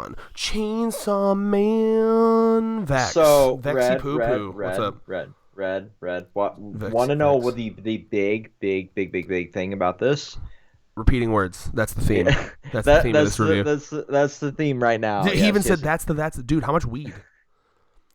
on Chainsaw Man. Vex. So Vexy Poo Poo. What's up? red. What Vex, want to know Vex. what the big thing about this? Repeating words. That's the theme. Yeah, That's the theme of this review. that's the theme right now. He even Yes, said yes. that's the dude. How much weed?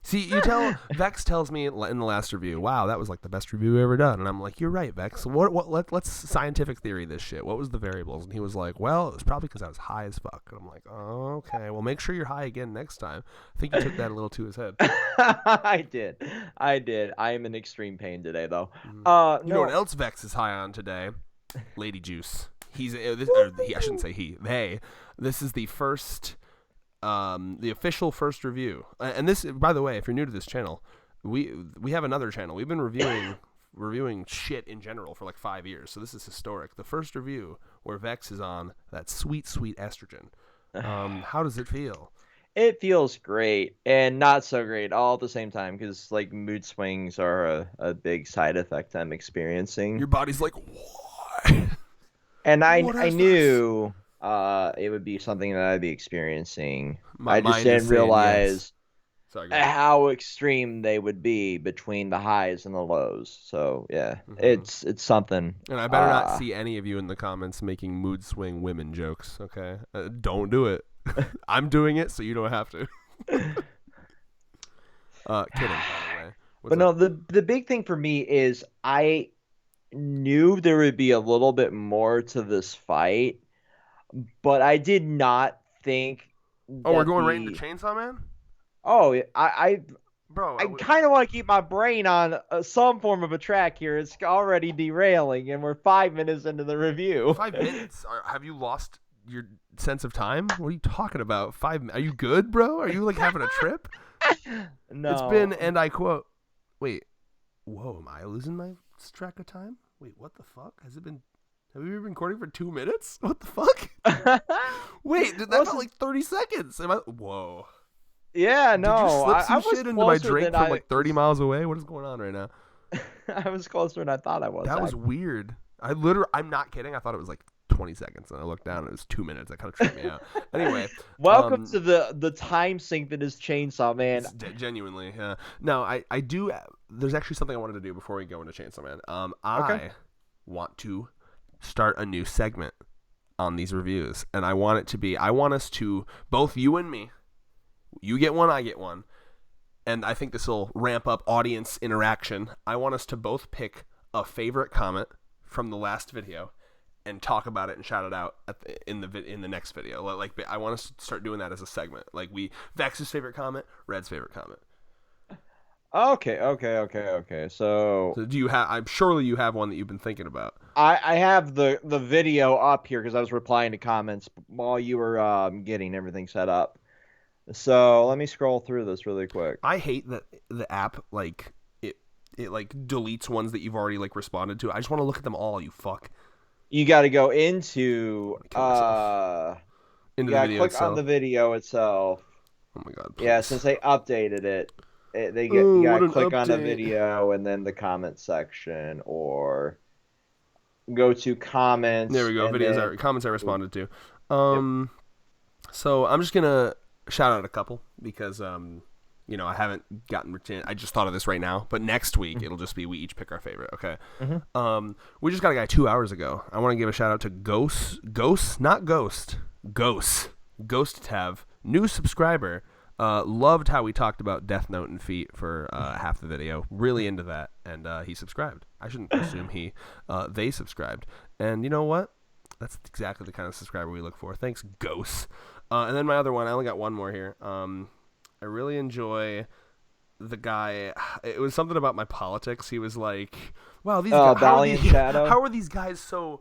See, you tell Vex tells me in the last review, wow, that was like the best review ever done, and I'm like, you're right, Vex. Let's scientific theory this shit. What was the variables? And he was like, well, it was probably because I was high as fuck. And I'm like, oh, okay, well, make sure you're high again next time. I think you took that a little to his head. I did. I am in extreme pain today, though. You know what No. else Vex is high on today? Lady Juice. I shouldn't say he. They. This is the first. The official first review, and this, by the way, if you're new to this channel, we have another channel. We've been reviewing shit in general for like 5 years, so this is historic. The first review where Vex is on that sweet estrogen. How does it feel? It feels great and not so great all at the same time because like mood swings are a big side effect I'm experiencing. Your body's like, why? And I What I is knew it would be something that I'd be experiencing. My I just mind is didn't saying realize yes. Sorry, go ahead. how extreme they would be between the highs and the lows. So yeah, it's something. And I better not see any of you in the comments making mood swing women jokes. Okay, don't do it. I'm doing it, so you don't have to. Kidding, by the way. But no, the big thing for me is I knew there would be a little bit more to this fight, but I did not think Oh, we're that going right into Chainsaw Man? Oh, I Bro, kind of want to keep my brain on some form of a track here. It's already derailing, and we're 5 minutes into the review. 5 minutes? Have you lost your sense of time? What are you talking about? Are you good, bro? Are you like having a trip? No. It's been, and I quote, wait, whoa, am I losing my track of time? Wait, what the fuck? Have we been recording for 2 minutes? What the fuck? Wait, that felt like 30 seconds. Whoa. Yeah, no. Did you slip I some was shit into my closer drink than from like 30 miles away? What is going on right now? I was closer than I thought I was. That was weird. I'm not kidding. I thought it was like 20 seconds, and I looked down, and it was 2 minutes. That kind of tripped me out. Anyway. Welcome to the time sink that is Chainsaw Man. Genuinely, yeah. No, I do. There's actually something I wanted to do before we go into Chainsaw Man. Okay. I want to start a new segment on these reviews, and I want us to, both you and me, you get one, I get one, and I think this will ramp up audience interaction. I want us to both pick a favorite comment from the last video and talk about it and shout it out in the next video. Like, I want us to start doing that as a segment. Like, Vex's favorite comment, Red's favorite comment. Okay. So do you have? I'm surely you have one that you've been thinking about. I have the video up here because I was replying to comments while you were getting everything set up. So let me scroll through this really quick. I hate that the app like it like deletes ones that you've already like responded to. I just want to look at them all. You fuck. You got to go into into the video click itself. on the video itself. Oh my god. Please. Yeah, since they updated it, Ooh, you got to what an click on the update. video and then the comment section, or go to comments. There we go. and Videos then- comments I responded to. So I'm just gonna shout out a couple because I haven't gotten. I just thought of this right now, but next week it'll just be we each pick our favorite. Okay. We just got a guy 2 hours ago. I want to give a shout out to Ghost Tav, new subscriber. Loved how we talked about Death Note and Feet for half the video. Really into that, and he subscribed. I shouldn't assume they subscribed. And you know what? That's exactly the kind of subscriber we look for. Thanks, Ghost. And then my other one, I only got one more here. I really enjoy the guy. It was something about my politics. He was like, "Wow, these guys, how are these guys so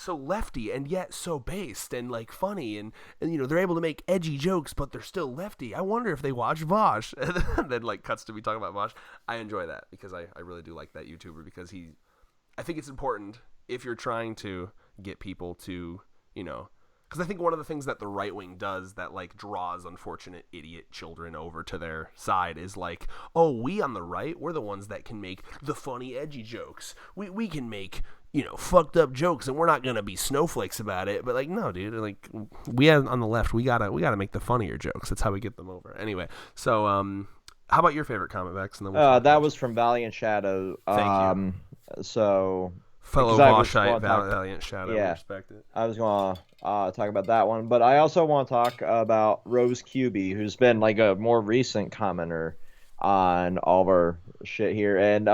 lefty and yet so based and like funny and they're able to make edgy jokes but they're still lefty. I wonder if they watch Vosh." And then like cuts to me talking about Vosh. I enjoy that because I really do like that YouTuber because I think it's important if you're trying to get people to because I think one of the things that the right wing does that like draws unfortunate idiot children over to their side is like, oh, we on the right, we're the ones that can make the funny edgy jokes. We can make fucked up jokes, and we're not gonna be snowflakes about it. But like, no, dude, like on the left, we gotta make the funnier jokes. That's how we get them over. Anyway, so how about your favorite comment, Vex? And then that was from Valiant Shadow. Thank you. So fellow Voshite Valiant Shadow, yeah, respect it. I was gonna talk about that one, but I also want to talk about Rose QB, who's been like a more recent commenter on all of our shit here, and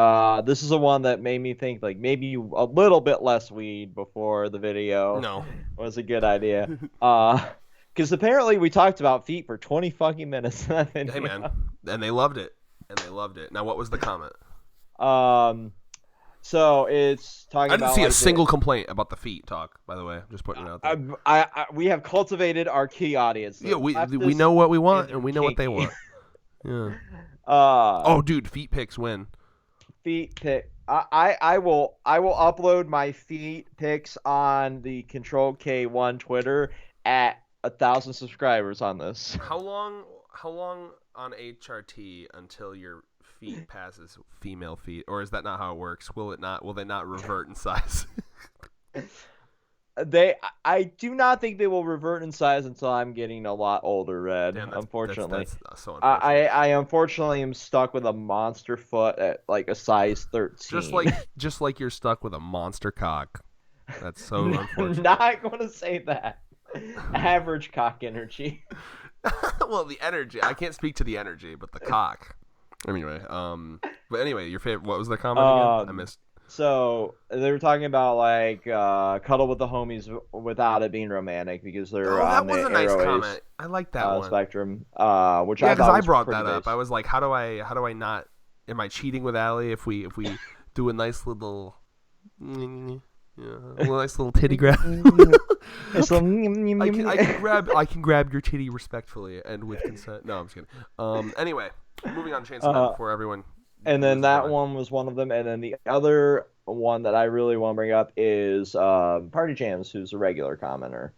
this is the one that made me think like maybe a little bit less weed before the video was a good idea. Because apparently we talked about feet for 20 fucking minutes in that video. Hey man, and they loved it. Now what was the comment? So it's talking about. I didn't see a single complaint about the feet talk. By the way, I'm just putting it out there. We have cultivated our key audience. Yeah, we know what we want and we know what they want. Yeah. Oh, dude, feet pics win. Feet pic. I will upload my feet pics on the Control K1 Twitter at 1,000 subscribers on this. How long on HRT until your feet passes female feet, or is that not how it works? Will they not revert in size? I do not think they will revert in size until I'm getting a lot older, Red. Damn, unfortunately. That's so unfortunate. I unfortunately am stuck with a monster foot at like a size 13. Just like you're stuck with a monster cock. That's so unfortunate. Not going to say that. Average cock energy. Well, the energy. I can't speak to the energy, but the cock. Anyway, but anyway, your favorite. What was the comment again? I missed. So they were talking about like cuddle with the homies without it being romantic because they're on that was the a nice comment. I like that one. Spectrum. Which because I brought that base. up. I was like, how do I not? Am I cheating with Allie if we do a nice little. A nice little titty grab. I can grab your titty respectfully and with consent. No, I'm just kidding. Anyway, moving on to Chainsaw Man before everyone. And then that one was one of them, and then the other one that I really want to bring up is Party Jams, who's a regular commenter.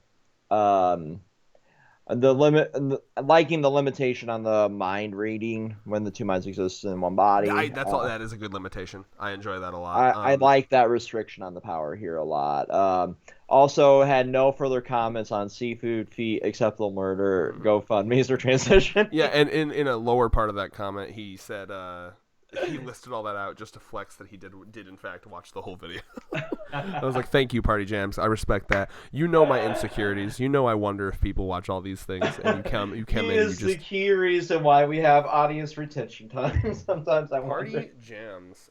Liking the limitation on the mind reading when the two minds exist in one body. That is a good limitation. I enjoy that a lot. I like that restriction on the power here a lot. Also had no further comments on seafood, feet, acceptable murder, GoFundMe's or transition. Yeah, and in a lower part of that comment, he said he listed all that out just to flex that he did in fact watch the whole video. I was like, thank you, Party Jams. I respect that. You know my insecurities. You know I wonder if people watch all these things, and you come in and you just. The key reason why we have audience retention time. Sometimes I wonder. Party Jams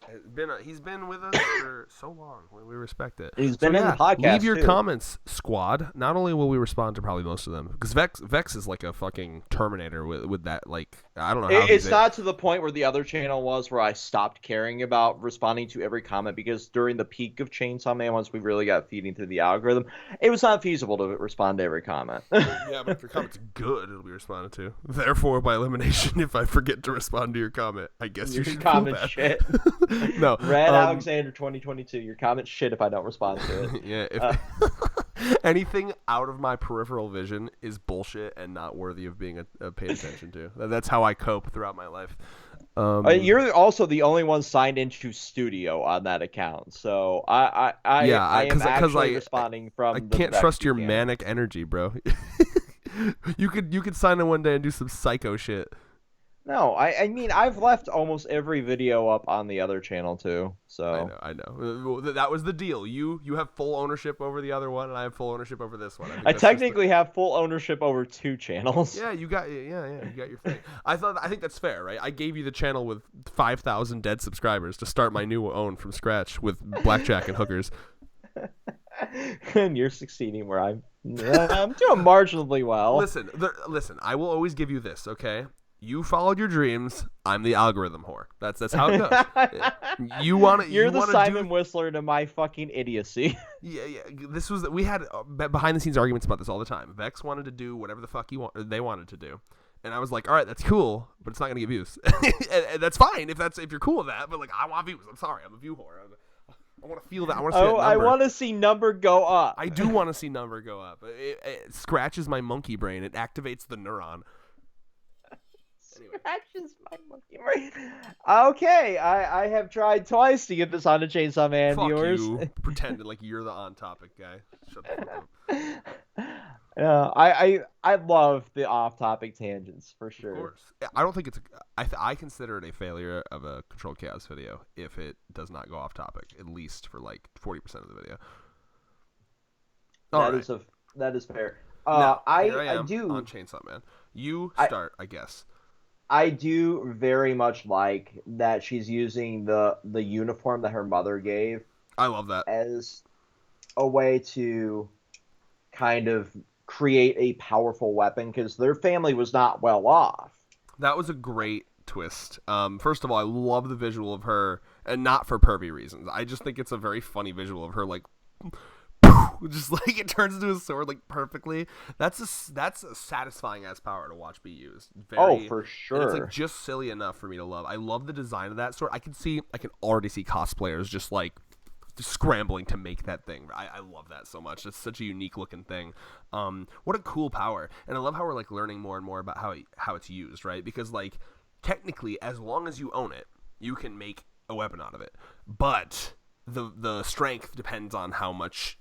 he's been with us for so long. We respect it. He's been in the podcast. Leave your comments, squad. Not only will we respond to probably most of them, because Vex is like a fucking Terminator with that. Like, I don't know how it's not to the point where the other channel was, where I stopped caring about responding to every comment, because during the peak of Chainsaw Man, once we really got feeding through the algorithm, it was not feasible to respond to every comment. Yeah, but if your comment's good, it'll be responded to. Therefore, by elimination, if I forget to respond to your comment, I guess you should comment shit. No, Red Alexander 2022. Your comment shit if I don't respond to it. Yeah. If anything out of my peripheral vision is bullshit and not worthy of being paid attention to. That's how I cope throughout my life. You're also the only one signed into Studio on that account, so I am actually responding from. I can't trust your manic energy, bro. You could sign in one day and do some psycho shit. No, I mean I've left almost every video up on the other channel too. So I know. That was the deal. You have full ownership over the other one, and I have full ownership over this one. I technically have full ownership over two channels. Yeah, you got your thing. I think that's fair, right? I gave you the channel with 5,000 dead subscribers to start my new own from scratch with blackjack and hookers. And you're succeeding where I'm doing marginally well. Listen. I will always give you this, okay? You followed your dreams. I'm the algorithm whore. That's how it goes. You're the Simon Whistler to my fucking idiocy. Yeah. We had behind the scenes arguments about this all the time. Vex wanted to do whatever the fuck they wanted to do, and I was like, all right, that's cool, but it's not gonna get views, and that's fine if you're cool with that. But like, I want views. I'm sorry, I'm a view whore. I want to feel that. I want to see that number. I want to see number go up. I do want to see number go up. It scratches my monkey brain. It activates the neuron. Anyway. Scratches my monkey brain. Okay, I have tried twice to get this on the Chainsaw Man, Fuck viewers. you, pretending like you're the on-topic guy. Shut the fuck up. I love the off-topic tangents for Of sure. course. I don't think it's. I consider it a failure of a Controlled Chaos video if it does not go off topic, at least for like 40% of the video. That is fair. Now, I do on Chainsaw Man. You start, I guess. I do very much like that she's using the uniform that her mother gave. I love that as a way to kind of create a powerful weapon because their family was not well off. That was a great twist. First of all, I love the visual of her, and not for pervy reasons. I just think it's a very funny visual of her, like, just like it turns into a sword like perfectly. That's a satisfying ass power to watch be used. For sure. And it's like just silly enough for me to love. I love the design of that sword. I can already see cosplayers just like scrambling to make that thing. I love that so much. It's such a unique looking thing. What a cool power. And I love how we're like learning more and more about how it's used, right? Because like technically, as long as you own it, you can make a weapon out of it. But the strength depends on how much,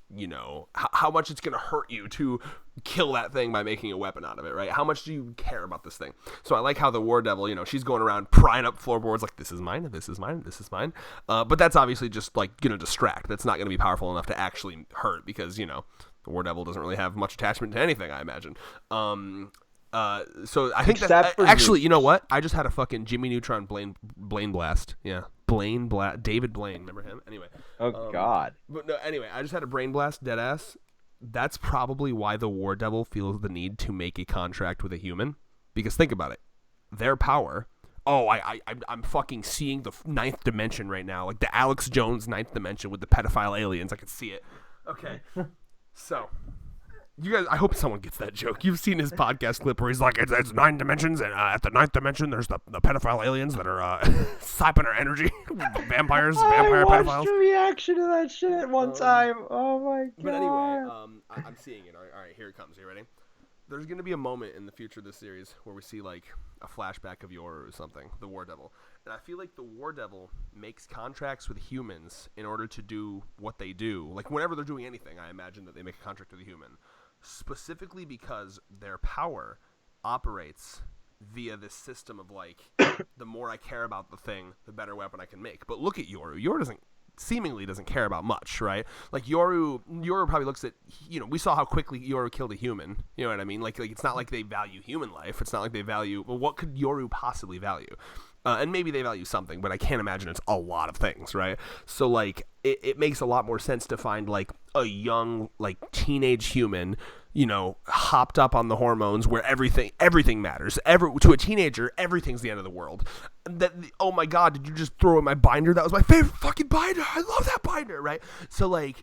how much it's going to hurt you to kill that thing by making a weapon out of it, right? How much do you care about this thing? So I like how the War Devil, she's going around prying up floorboards like, this is mine, this is mine, this is mine. But that's obviously just like going to distract. That's not going to be powerful enough to actually hurt because, the War Devil doesn't really have much attachment to anything, I imagine. So I think actually, you know what? I just had a fucking Jimmy Neutron Blaine Blast. Yeah. David Blaine, remember him? Anyway. Oh God. But no, anyway, I just had a brain blast, dead ass. That's probably why the War Devil feels the need to make a contract with a human. Because think about it, their power. Oh, I'm fucking seeing the ninth dimension right now, like the Alex Jones ninth dimension with the pedophile aliens. I can see it. Okay, so. You guys, I hope someone gets that joke. You've seen his podcast clip where he's like, it's 9 dimensions, and at the 9th dimension, there's the pedophile aliens that are sapping our energy. vampire pedophiles. I watched a reaction to that shit one time. Oh my God. But anyway, I'm seeing it. All right, here it comes. You ready? There's going to be a moment in the future of this series where we see, like, a flashback of Yoru or something, the War Devil. And I feel like the War Devil makes contracts with humans in order to do what they do. Like, whenever they're doing anything, I imagine that they make a contract with a human. Specifically because their power operates via this system of like, the more I care about the thing, the better weapon I can make. But look at Yoru. Yoru seemingly doesn't care about much, right? Like Yoru probably looks at, we saw how quickly Yoru killed a human. You know what I mean? Like it's not like they value human life. It's not like they value, well, what could Yoru possibly value? And maybe they value something, but I can't imagine it's a lot of things, right? So, like, it makes a lot more sense to find, like, a young, like, teenage human, hopped up on the hormones where everything matters. To a teenager, everything's the end of the world. Oh, my God, did you just throw in my binder? That was my favorite fucking binder. I love that binder, right? So, like,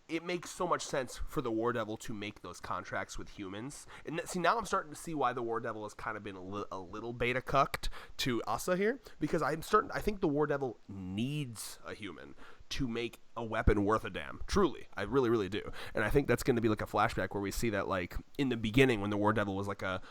it makes so much sense for the War Devil to make those contracts with humans. And see, now I'm starting to see why the War Devil has kind of been a little beta cucked to Asa here, because I think the War Devil needs a human to make a weapon worth a damn. Truly. I really, really do. And I think that's going to be like a flashback where we see that, like, in the beginning when the War Devil was like a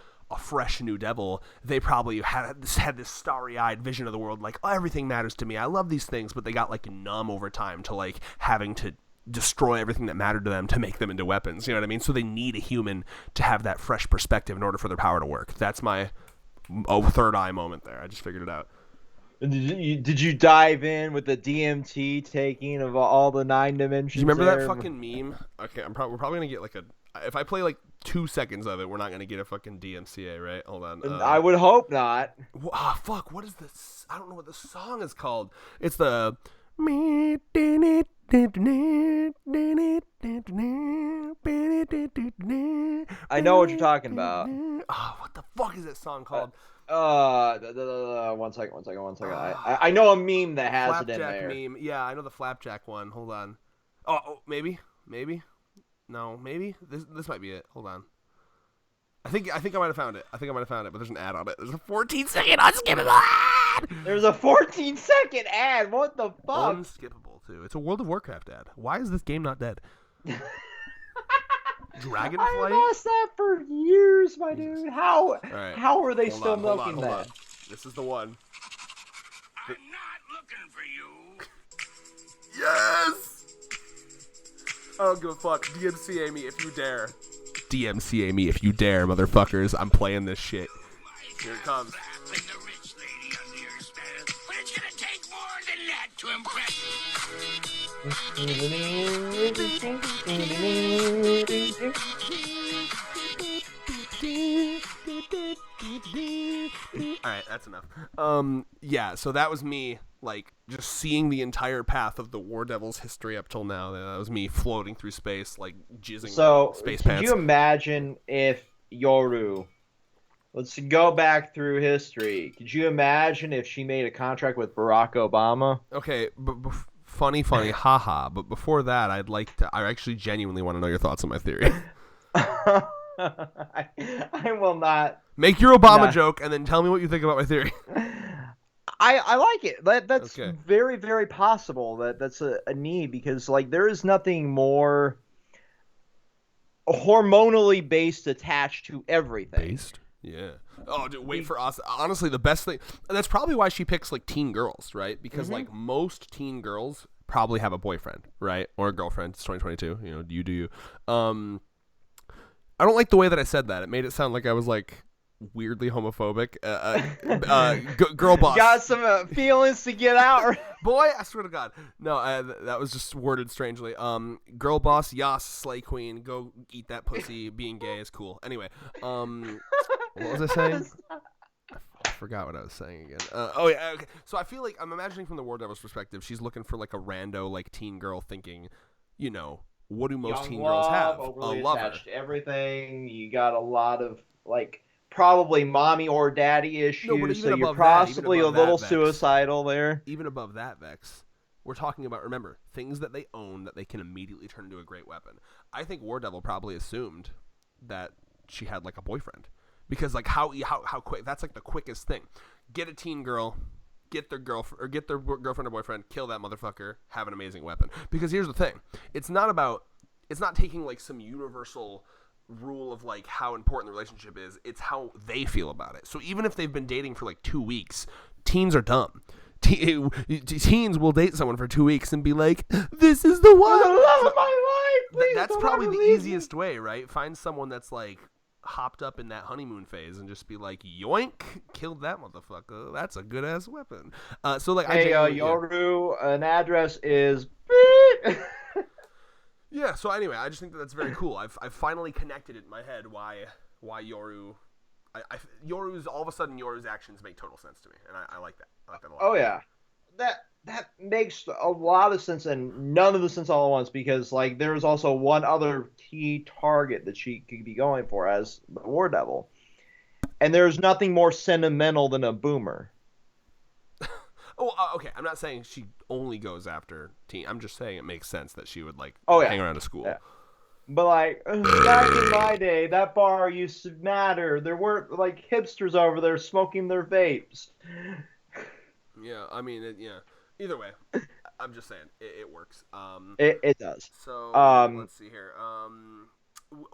fresh new devil, they probably had this starry-eyed vision of the world, like, oh, everything matters to me. I love these things, but they got, like, numb over time to, like, having to destroy everything that mattered to them to make them into weapons. You know what I mean? So they need a human to have that fresh perspective in order for their power to work. That's my third eye moment there. I just figured it out. Did you dive in with the DMT taking of all the 9 dimensions? Do you remember that fucking meme? Okay, we're probably gonna get like if I play like 2 seconds of it, we're not gonna get a fucking DMCA, right? Hold on. I would hope not. Fuck. What is this? I don't know what the song is called. It's the. I know what you're talking about. Oh, what the fuck is that song called? One second. I know a meme that has it in there. Flapjack meme. Yeah, I know the flapjack one. Hold on. Oh, maybe. No, maybe this might be it. Hold on. I think I might have found it. But there's an ad on it. There's a 14-second unskippable ad. There's a 14-second ad. What the fuck? Unskippable too. It's a World of Warcraft ad. Why is this game not dead? Dragonflight? I asked that for years, my Jesus. dude. How Right. how are they Hold still on, hold on, milking hold that? on. This is the one. I'm not looking for you. Yes! I don't give a fuck. DMCA me if you dare. DMCA me if you dare, motherfuckers. I'm playing this shit. Here it comes. The rich lady under your spell, but it's gonna take more than that to impress Alright, that's enough. Yeah, so that was me, like, just seeing the entire path of the War Devil's history up till now. That was me floating through space, like, jizzing So, space could pants. you imagine if Yoru, let's go back through history. Could you imagine if she made a contract with Barack Obama? Okay, but funny, haha. But before that, I actually genuinely want to know your thoughts on my theory. I will not. Make your Obama Nah. joke and then tell me what you think about my theory. I like it. That's Okay. very, very possible. That's a need because like there is nothing more hormonally based attached to everything. Based? Yeah. Oh, dude, wait for us. Honestly, the best thing. And that's probably why she picks like teen girls, right? Because like most teen girls probably have a boyfriend, right, or a girlfriend. It's 2022. You know, you do you. I don't like the way that I said that. It made it sound like I was like weirdly homophobic. Girl boss. Got some feelings to get out. Boy, I swear to God. No, that was just worded strangely. Girl boss, yas, slay queen, go eat that pussy. Being gay is cool. Anyway, what was I saying? I forgot what I was saying again. Oh yeah, okay. So I feel like I'm imagining from the War Devil's perspective, she's looking for like a rando like teen girl, thinking, you know, what do most Young teen love, girls have? overly A lover. attached to everything. You got a lot of like probably mommy or daddy issues. No, but even so you're above that, even possibly above a little that, Vex. suicidal there. Even above that, Vex, we're talking about, remember, things that they own that they can immediately turn into a great weapon. I think War Devil probably assumed that she had like a boyfriend because like how quick, that's like the quickest thing. Get a teen girl, get their girlfriend or get their girlfriend or boyfriend, kill that motherfucker, have an amazing weapon. Because here's the thing, it's not taking like some universal rule of like how important the relationship is. It's how they feel about it. So even if they've been dating for like 2 weeks, teens are dumb. Teens will date someone for 2 weeks and be like, "This is the one, The love of my life. Please that's don't probably ever the leave me. easiest way, right? Find someone that's like hopped up in that honeymoon phase and just be like, yoink, killed that motherfucker. That's a good ass weapon. So like, Hey, I Yoru, an address is. yeah. So anyway, I just think that that's very cool. I've finally connected it in my head why Yoru. Yoru's all of a sudden Yoru's actions make total sense to me, and I like that. I like that a lot. Oh yeah, that makes a lot of sense, and none of the sense all at once because like there's also one other key target that she could be going for as the War Devil, and there's nothing more sentimental than a boomer. Oh, okay. I'm not saying she only goes after teen. I'm just saying it makes sense that she would like Oh, yeah. hang around to school. Yeah. But like back in my day, that bar used to matter. There weren't like hipsters over there smoking their vapes. Yeah, I mean, yeah. Either way, I'm just saying it works. It does. So let's see here.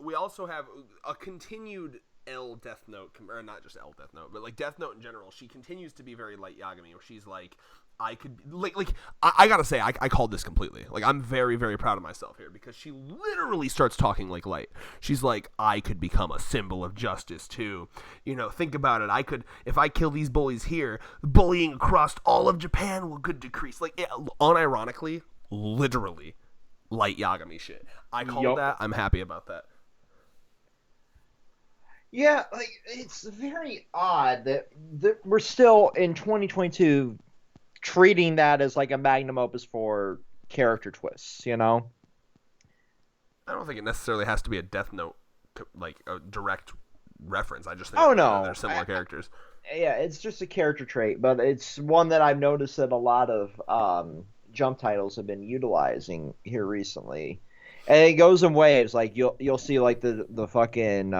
We also have a continued L Death Note, or not just L Death Note, but like Death Note in general. She continues to be very light Yagami, where she's like, I could I gotta say I called this completely. Like I'm very, very proud of myself here because she literally starts talking like light. She's like, I could become a symbol of justice too. You know, think about it. I could, if I kill these bullies here, bullying across all of Japan could decrease. Like unironically, literally, light Yagami shit. I called Yup. that. I'm happy about that. Yeah, like it's very odd that we're still in 2022 treating that as like a magnum opus for character twists, you know? I don't think it necessarily has to be a Death Note, like a direct reference. I just think they're similar characters. Yeah, it's just a character trait, but it's one that I've noticed that a lot of jump titles have been utilizing here recently, and it goes in waves. Like you'll see like the fucking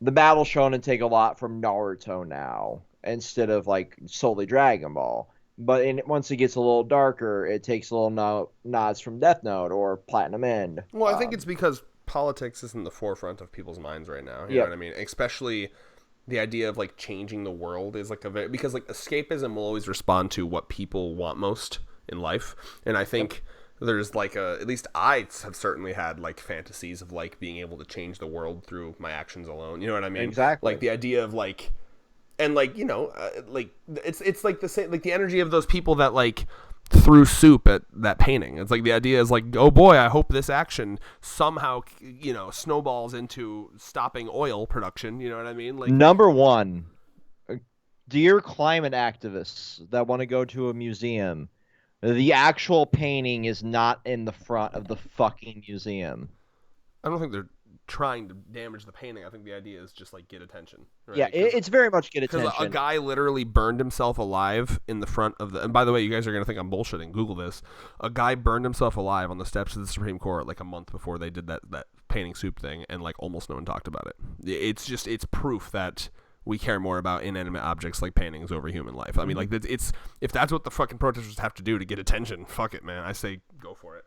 the battle shonen take a lot from Naruto now instead of like solely Dragon Ball. But once it gets a little darker, it takes a little nods from Death Note or Platinum End. Well, I think it's because politics isn't the forefront of people's minds right now. You Yep. know what I mean? Especially the idea of like changing the world is like because like escapism will always respond to what people want most in life, and I think there's like at least I have certainly had like fantasies of like being able to change the world through my actions alone. You know what I mean? Exactly. Like the idea of like, and like like it's like the same, like the energy of those people that like threw soup at that painting. It's like the idea is like, oh boy, I hope this action somehow snowballs into stopping oil production. You know what I mean? Like Number one, dear climate activists that want to go to a museum, the actual painting is not in the front of the fucking museum. I don't think they're trying to damage the painting. I think the idea is just like get attention. Right? Yeah, it's very much get Because attention. a guy literally burned himself alive in the front of the. And by the way, you guys are gonna think I'm bullshitting. Google this. A guy burned himself alive on the steps of the Supreme Court like a month before they did that painting soup thing, and like almost no one talked about it. It's proof that we care more about inanimate objects like paintings over human life. I mean, like it's if that's what the fucking protesters have to do to get attention, fuck it, man. I say go for it.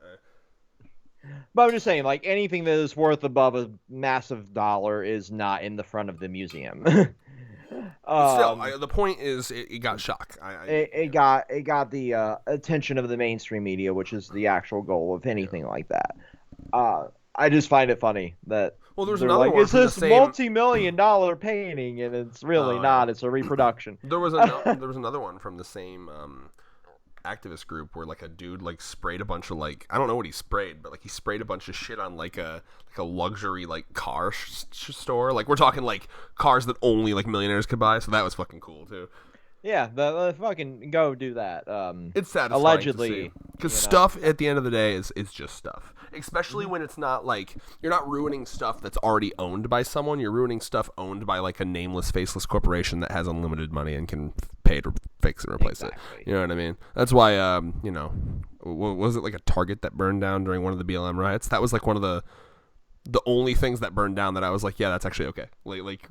But I'm just saying, like, anything that is worth above a massive dollar is not in the front of the museum. Still, the point is, it got shock. It got the attention of the mainstream media, which is the actual goal of anything like that. I just find it funny that there's they're another like, one it's from the this same- multi-million-dollar painting, and it's really not. It's a reproduction. There was another one from the same activist group where like a dude like sprayed a bunch of like, I don't know what he sprayed, but like he sprayed a bunch of shit on like a luxury like car store. Like we're talking like cars that only like millionaires could buy. So that was fucking cool too. Yeah, the fucking go do that. It's satisfying allegedly, because stuff at the end of the day is just stuff. Especially when it's not like you're not ruining stuff that's already owned by someone. You're ruining stuff owned by like a nameless, faceless corporation that has unlimited money and can pay to fix and replace it. You know what I mean? That's why was it like a Target that burned down during one of the BLM riots? That was like one of the only things that burned down that I was like, yeah, that's actually okay. Like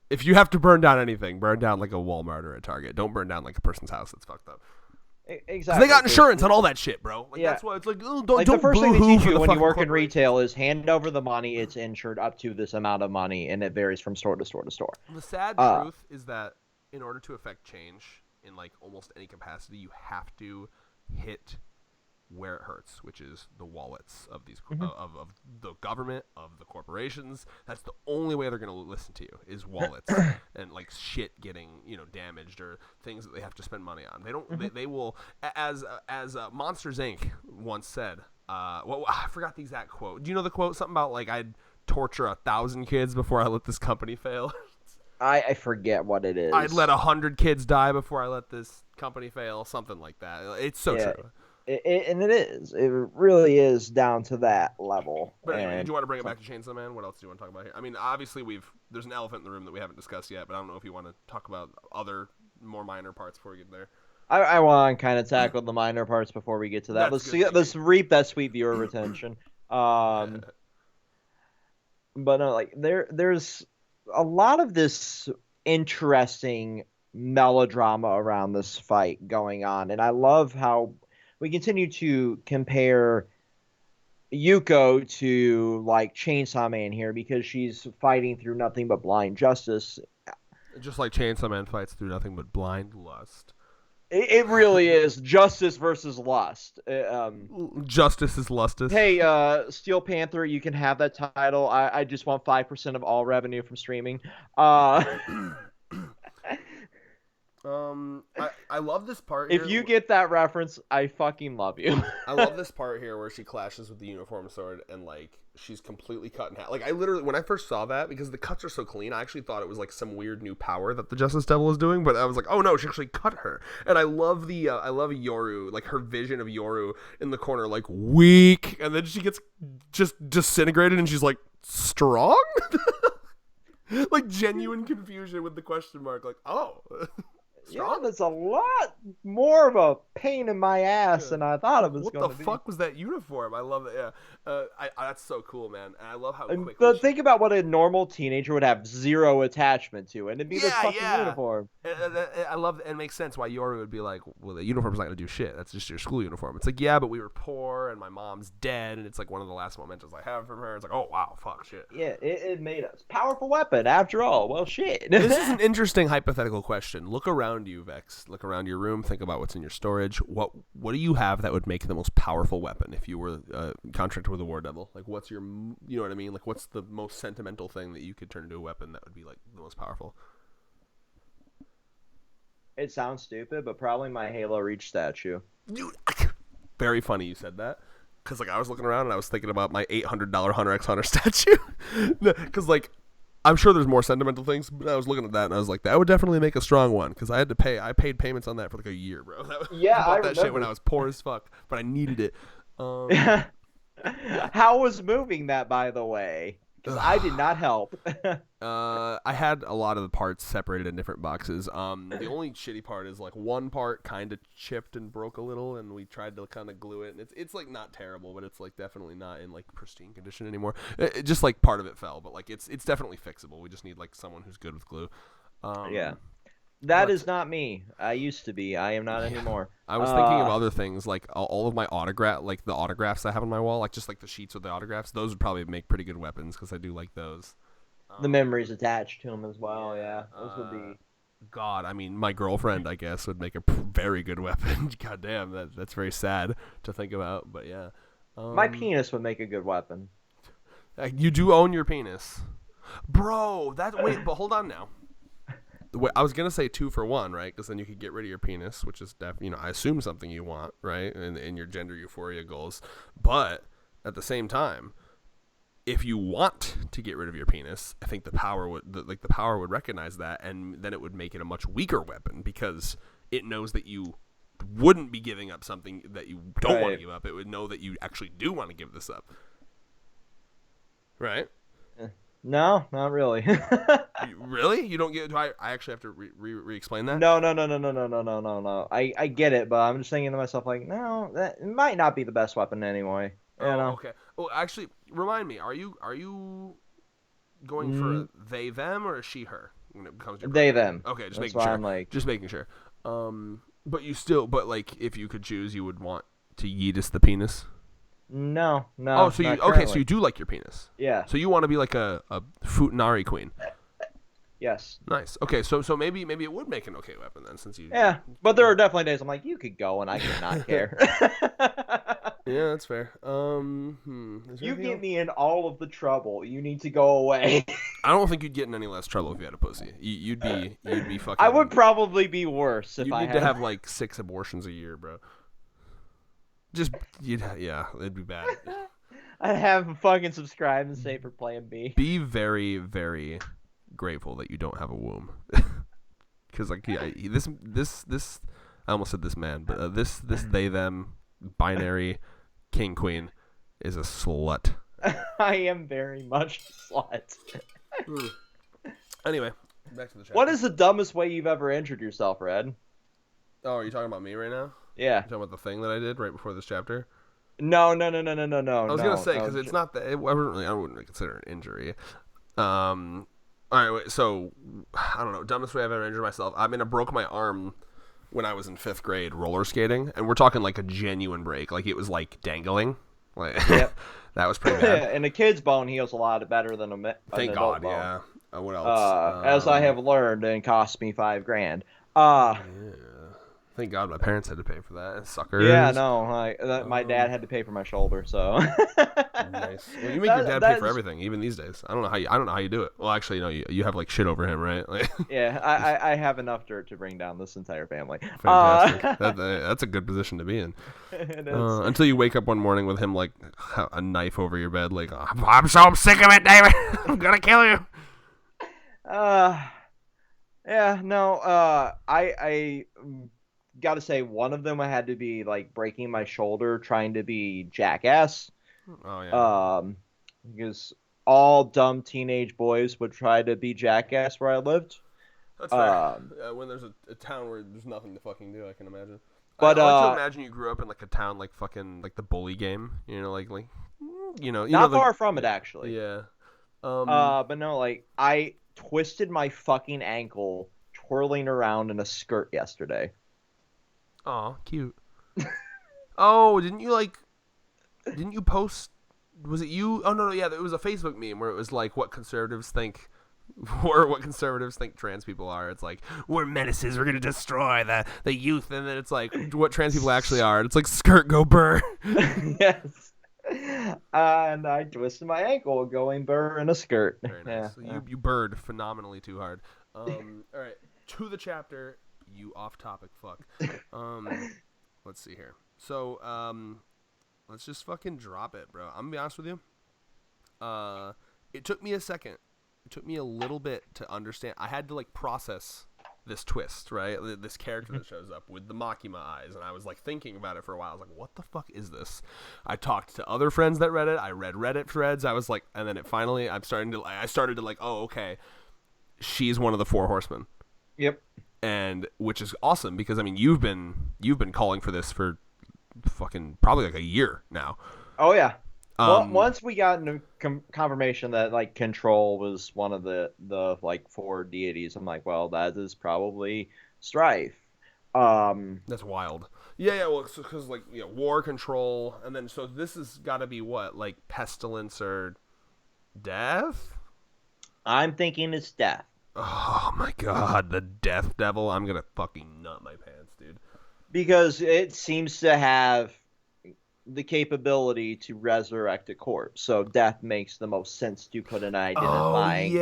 if you have to burn down anything, burn down like a Walmart or a Target. Don't burn down like a person's house that's fucked up. Exactly. They got insurance and all that shit, bro. Like, Yeah. That's why it's like, don't the first thing they boo-hoo teach for you the when you fucking work in corporation. retail is hand over the money. It's insured up to this amount of money, and it varies from store to store to store. The sad truth is that in order to affect change in like almost any capacity, you have to hit where it hurts, which is the wallets of these of the government, of the corporations. That's the only way they're going to listen to you is wallets and like shit getting damaged or things that they have to spend money on. They don't. They will, as Monsters Inc. once said. I forgot the exact quote. Do you know the quote? Something about like I'd torture 1,000 kids before I let this company fail. I forget what it is. I'd let 100 kids die before I let this company fail. Something like that. It's so true. And it is. It really is down to that level. But anyway, do you want to bring it back to Chainsaw Man? What else do you want to talk about here? I mean, obviously there's an elephant in the room that we haven't discussed yet, but I don't know if you want to talk about other more minor parts before we get there. I want to kind of tackle the minor parts before we get to that. Let's reap that sweet viewer retention. But no, like there's a lot of this interesting melodrama around this fight going on, and I love how we continue to compare Yuko to like Chainsaw Man here because she's fighting through nothing but blind justice. Just like Chainsaw Man fights through nothing but blind lust. It really is justice versus lust. Justice is lustus. Hey, Steel Panther, you can have that title. I just want 5% of all revenue from streaming. I love this part If here. you get that reference, I fucking love you. I love this part here where she clashes with the uniform sword and like she's completely cut in half. Like I literally, when I first saw that, because the cuts are so clean, I actually thought it was like some weird new power that the Justice Devil is doing. But I was like, oh no, she actually cut her. And I love I love Yoru, like her vision of Yoru in the corner, like weak, and then she gets just disintegrated, and she's like strong, like genuine confusion with the question mark, like oh. Yeah, that's a lot more of a pain in my ass than I thought it was What going the to be. fuck was that uniform? I love that. Yeah, that's so cool, man. And I love how quickly. But think about what a normal teenager would have zero attachment to, and it'd be this fucking uniform. I love it. It makes sense why Yori would be like, well, the uniform's not gonna do shit. That's just your school uniform. It's like, yeah, but we were poor, and my mom's dead, and it's like one of the last mementos I have from her. It's like, oh wow, fuck shit. Yeah, it made us powerful weapon after all. Well, shit. This is an interesting hypothetical question. Look around you, Vex. Look around your room. Think about what's in your storage. What do you have that would make the most powerful weapon if you were contracted with a war devil? Like, what's your, you know what I mean? Like, what's the most sentimental thing that you could turn into a weapon that would be like the most powerful? It sounds stupid, but probably my Halo Reach statue. Dude, very funny you said that. Because, like, I was looking around and I was thinking about my $800 Hunter x Hunter statue. Because, like, I'm sure there's more sentimental things, but I was looking at that and I was like, that would definitely make a strong one. Because I paid payments on that for like a year, bro. Yeah, I bought that shit when I was poor as fuck, but I needed it. How was moving that, by the way? Because I did not help. I had a lot of the parts separated in different boxes. The only shitty part is like one part kind of chipped and broke a little, and we tried to kind of glue it. And it's like not terrible, but it's like definitely not in like pristine condition anymore. It just like part of it fell, but like it's definitely fixable. We just need like someone who's good with glue. Yeah. That is not me. I used to be. I am not anymore. I was thinking of other things, like all of my like the autographs I have on my wall, like just like the sheets with the autographs. Those would probably make pretty good weapons because I do like those. The memories attached to them as well. Yeah, those would be. God, I mean, my girlfriend, I guess, would make a very good weapon. God damn, that's very sad to think about, but yeah. My penis would make a good weapon. You do own your penis, bro. Wait, but hold on now. I was gonna say 2 for 1, right? Because then you could get rid of your penis, which is I assume something you want, right? In your gender euphoria goals. But at the same time, if you want to get rid of your penis, I think the power would recognize that, and then it would make it a much weaker weapon because it knows that you wouldn't be giving up something that you don't want to give up. It would know that you actually do want to give this up, right? No, not really. Really? You don't get? Do I actually have to re-explain that? No. I get it, but I'm just thinking to myself like, no, that might not be the best weapon anyway. You know? Okay. Oh, actually, remind me. Are you going for a they them or a she her when it comes to they them? Okay, just That's making sure. I'm like... Just making sure. But like, if you could choose, you would want to yeetus the penis. No. Oh, so you do like your penis? Yeah. So you want to be like a Futanari queen? Yes. Nice. Okay, so maybe it would make an okay weapon then, since you. Yeah, but there are definitely days I'm like, you could go, and I could not care. Yeah, that's fair. You get me in all of the trouble. You need to go away. I don't think you'd get in any less trouble if you had a pussy. You'd be fucking. I would probably be worse if I need to have like 6 abortions a year, bro. Yeah, it'd be bad. I'd have fucking subscribe and save for Plan B. Be very, very grateful that you don't have a womb, because like this I almost said this man, but this they them binary king queen is a slut. I am very much a slut. Anyway, back to the chat. What is the dumbest way you've ever injured yourself, Red? Oh, are you talking about me right now? Yeah. You're talking about the thing that I did right before this chapter? No. I was gonna say because it's not that I wouldn't really consider it an injury. All right, wait, so I don't know. Dumbest way I've ever injured myself. I broke my arm when I was in 5th grade roller skating, and we're talking like a genuine break. Like it was like dangling. Like yep. That was pretty bad. And a kid's bone heals a lot better than an Thank adult God. bone. Yeah. What else? As I have learned, and cost me $5,000. Yeah. Thank God my parents had to pay for that. Suckers. Yeah, no, my dad had to pay for my shoulder, so. Nice. Well, you make your dad pay for everything, even these days. I don't know how you do it. Well, actually, no, you have like shit over him, right? Like, yeah, I have enough dirt to bring down this entire family. Fantastic. That's a good position to be in. It is. Until you wake up one morning with him like a knife over your bed, like I'm so sick of it, David. I'm gonna kill you. Yeah, no. I gotta say, one of them I had to be like breaking my shoulder trying to be Jackass. Oh yeah. Because all dumb teenage boys would try to be Jackass where I lived. That's fair. When there's a town where there's nothing to fucking do, I can imagine. But I like to imagine you grew up in like a town like fucking like the bully game, like not far from it actually. Yeah. But no, like I twisted my fucking ankle twirling around in a skirt yesterday. Oh, cute. Oh, didn't you post? Was it you? Oh no, yeah, it was a Facebook meme where it was like what conservatives think, or what conservatives think trans people are. It's like we're menaces, we're gonna destroy the youth, and then it's like what trans people actually are. And it's like skirt go burr. Yes. And I twisted my ankle going burr in a skirt. Very nice. Yeah, So yeah. you burred phenomenally too hard. All right, to the chapter. You off topic fuck. Let's see here. So let's just fucking drop it, bro. I'm gonna be honest with you. It took me a second. It took me a little bit to understand. I had to like process this twist, right? This character that shows up with the Makima eyes, and I was like thinking about it for a while. I was like, "What the fuck is this?" I talked to other friends that read it. I read Reddit threads. I was like, and then I started to like, oh, okay, she's one of the four horsemen. Yep. And which is awesome because I mean you've been calling for this for fucking probably like a year now. Oh yeah. Once we got into confirmation that like Control was one of the like four deities, I'm like, well, that is probably Strife. That's wild. Yeah. Well, because like war, control, and then so this has got to be what like pestilence or death. I'm thinking it's Death. Oh my god, the Death Devil! I'm gonna fucking nut my pants, dude. Because it seems to have the capability to resurrect a corpse. So Death makes the most sense to put an identifying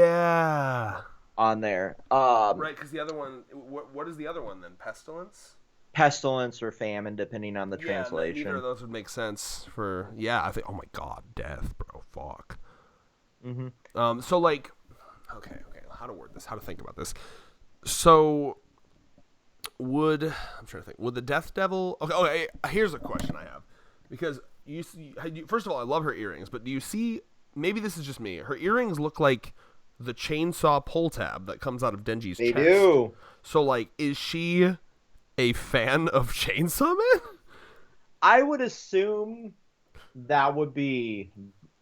on there. Right, because the other one, what is the other one then? Pestilence? Pestilence or famine, depending on the translation. Neither of those would make sense for, I think, oh my god, death, bro, fuck. Mm-hmm. So like, okay, how to word this, how to think about this. So, I'm trying to think, would the Death Devil, okay, here's a question I have. Because first of all, I love her earrings, but do you see, maybe this is just me, her earrings look like the chainsaw pull tab that comes out of Denji's chest. They do. So like, is she a fan of Chainsaw Man? I would assume that would be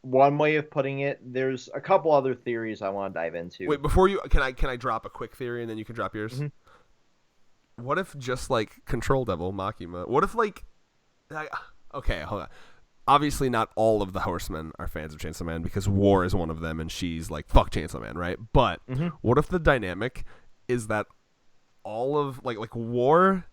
one way of putting it. There's a couple other theories I want to dive into. Wait, before you, can I drop a quick theory and then you can drop yours? Mm-hmm. What if just like Control Devil Makima? What if like, okay, hold on. Obviously, not all of the Horsemen are fans of Chainsaw Man because War is one of them, and she's like, "Fuck Chainsaw Man," right? But what if the dynamic is that all of like War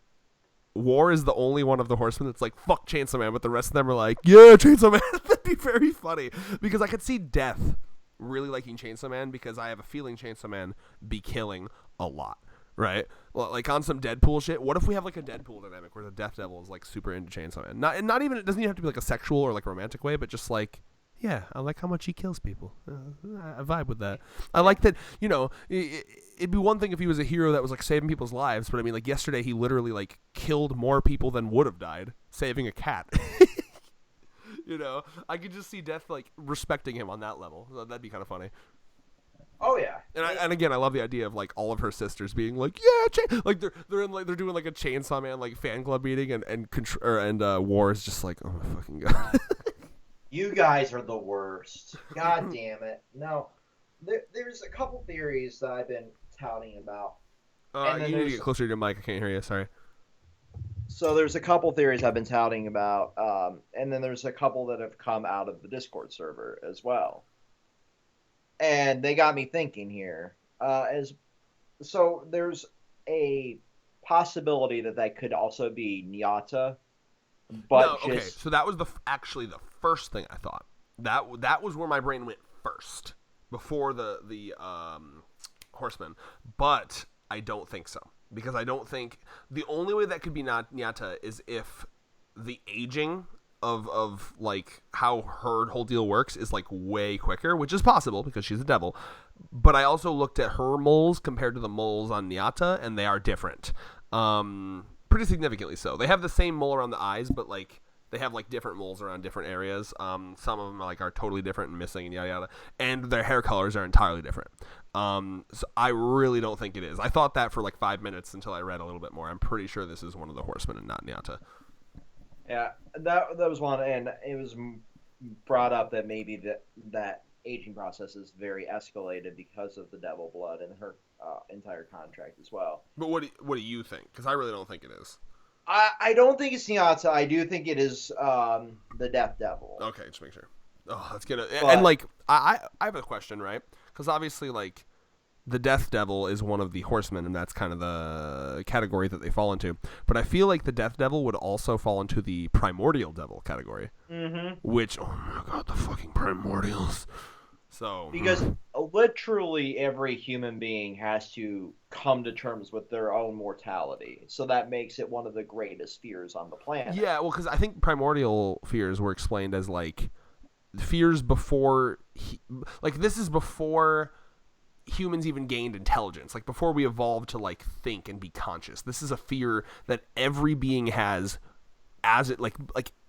is the only one of the Horsemen that's like, "Fuck Chainsaw Man," but the rest of them are like, "Yeah, Chainsaw Man." That'd be very funny because I could see Death really liking Chainsaw Man because I have a feeling Chainsaw Man be killing a lot. Right? Well, like on some Deadpool shit. What if we have like a Deadpool dynamic where the Death Devil is like super into Chainsaw Man? Not even, it doesn't even have to be like a sexual or like romantic way, but just like, yeah, I like how much he kills people. I vibe with that. I like that, it'd be one thing if he was a hero that was like saving people's lives, but I mean like yesterday he literally like killed more people than would have died saving a cat. I could just see Death like respecting him on that level. So that'd be kind of funny. Oh yeah, and again, I love the idea of like all of her sisters being like, yeah, like they're doing like a Chainsaw Man like fan club meeting, and War is just like, oh my fucking god. You guys are the worst. God damn it. No, there's a couple theories that I've been touting about. You need to get closer to your mic. I can't hear you. Sorry. So there's a couple theories I've been touting about, and then there's a couple that have come out of the Discord server as well. And they got me thinking here. So there's a possibility that could also be Nyata, but okay. So that was actually the first thing I thought. That was where my brain went first before the Horsemen. But I don't think so because I don't think the only way that could be not Nyata is if the aging of like how her whole deal works is like way quicker, which is possible because she's a devil. But I also looked at her moles compared to the moles on Nyata, and they are different, pretty significantly so. They have the same mole around the eyes, but like They have like different moles around different areas. Some of them are totally different and missing and yada yada, and their hair colors are entirely different. So I really don't think it is. I thought that for like 5 minutes until I read a little bit more. I'm pretty sure this is one of the Horsemen and not Nyata. Yeah, that was one, and it was brought up that maybe that aging process is very escalated because of the devil blood in her entire contract as well. But what do you think? Because I really don't think it is. I don't think it's Nyata. I do think it is the Death Devil. Okay, just make sure. Oh, that's gonna But, and like I have a question, right? Because obviously like the Death Devil is one of the Horsemen, and that's kind of the category that they fall into. But I feel like the Death Devil would also fall into the primordial devil category, which oh my god, the fucking primordials. So because literally every human being has to come to terms with their own mortality, so that makes it one of the greatest fears on the planet. yeah, well, because I think primordial fears were explained as like fears before, this is before humans even gained intelligence, like before we evolved to like think and be conscious. This is a fear that every being has, as it like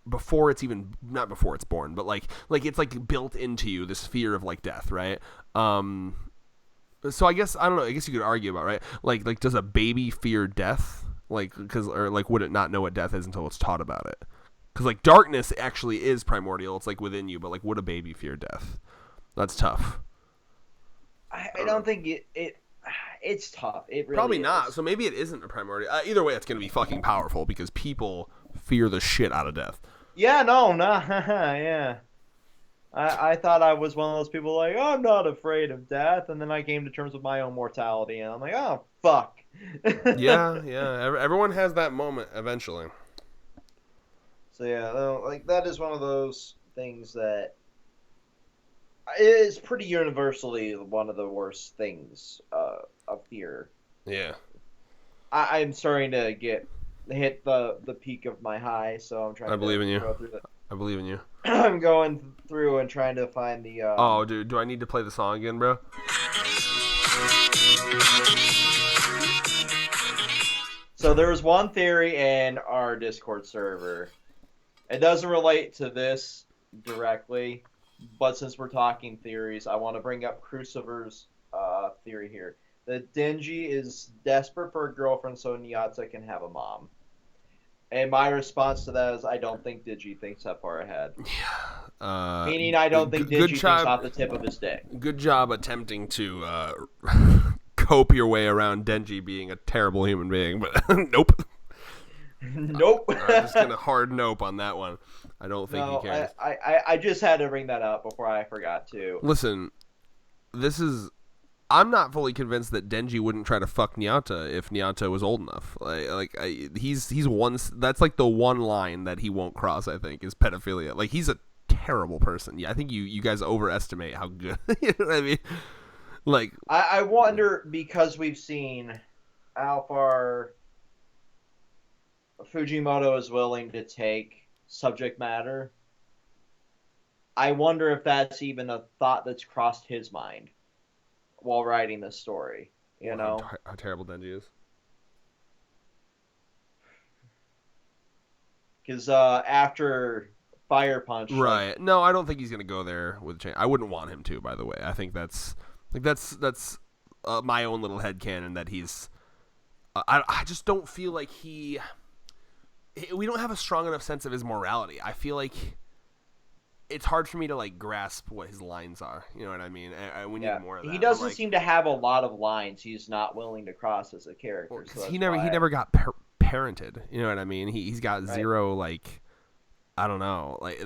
before it's even, not before it's born, but like it's like built into you, this fear of like death, right? So I guess I don't know, I guess you could argue about, right, like does a baby fear death, like because, or like would it not know what death is until it's taught about it? Because like darkness actually is primordial, it's like within you, but like would a baby fear death? That's tough. I don't think it's tough. It really probably is. not. So maybe it isn't a primordial. Either way, it's going to be fucking powerful because people fear the shit out of death. Yeah, no, yeah. I thought I was one of those people like, oh, I'm not afraid of death, and then I came to terms with my own mortality, and I'm like, oh, fuck. yeah. Everyone has that moment eventually. So yeah, like that is one of those things that is pretty universally one of the worst things of fear. Yeah. I'm starting to hit the peak of my high, so I'm trying. I believe in you. Go through I believe in you. I'm going through and trying to find the. Oh, dude, do I need to play the song again, bro? So there's one theory in our Discord server. It doesn't relate to this directly, but since we're talking theories, I want to bring up Cruciver's theory here. That Denji is desperate for a girlfriend so Nyata can have a mom. And my response to that is I don't think Denji thinks that far ahead. Yeah. Meaning I don't think Denji thinks off the tip of his dick. Good job attempting to cope your way around Denji being a terrible human being, but nope. Nope. I'm just going to hard nope on that one. I don't think he cares. I just had to bring that up before I forgot to. Listen, I'm not fully convinced that Denji wouldn't try to fuck Nyata if Nyata was old enough. He's one. That's like the one line that he won't cross. I think is pedophilia. Like he's a terrible person. Yeah, I think you guys overestimate how good. You know what I mean? Like I wonder, because we've seen how far Fujimoto is willing to take subject matter. I wonder if that's even a thought that's crossed his mind while writing this story. You know how terrible Denji is. Because after Fire Punch, right? No, I don't think he's gonna go there with Chain. I wouldn't want him to. By the way, I think that's my own little headcanon that he's. I just don't feel like we don't have a strong enough sense of his morality. I feel like it's hard for me to like grasp what his lines are. You know what I mean? We need more of that. He doesn't seem to have a lot of lines he's not willing to cross as a character. So he never got parented. You know what I mean? He's got zero like. I don't know. Like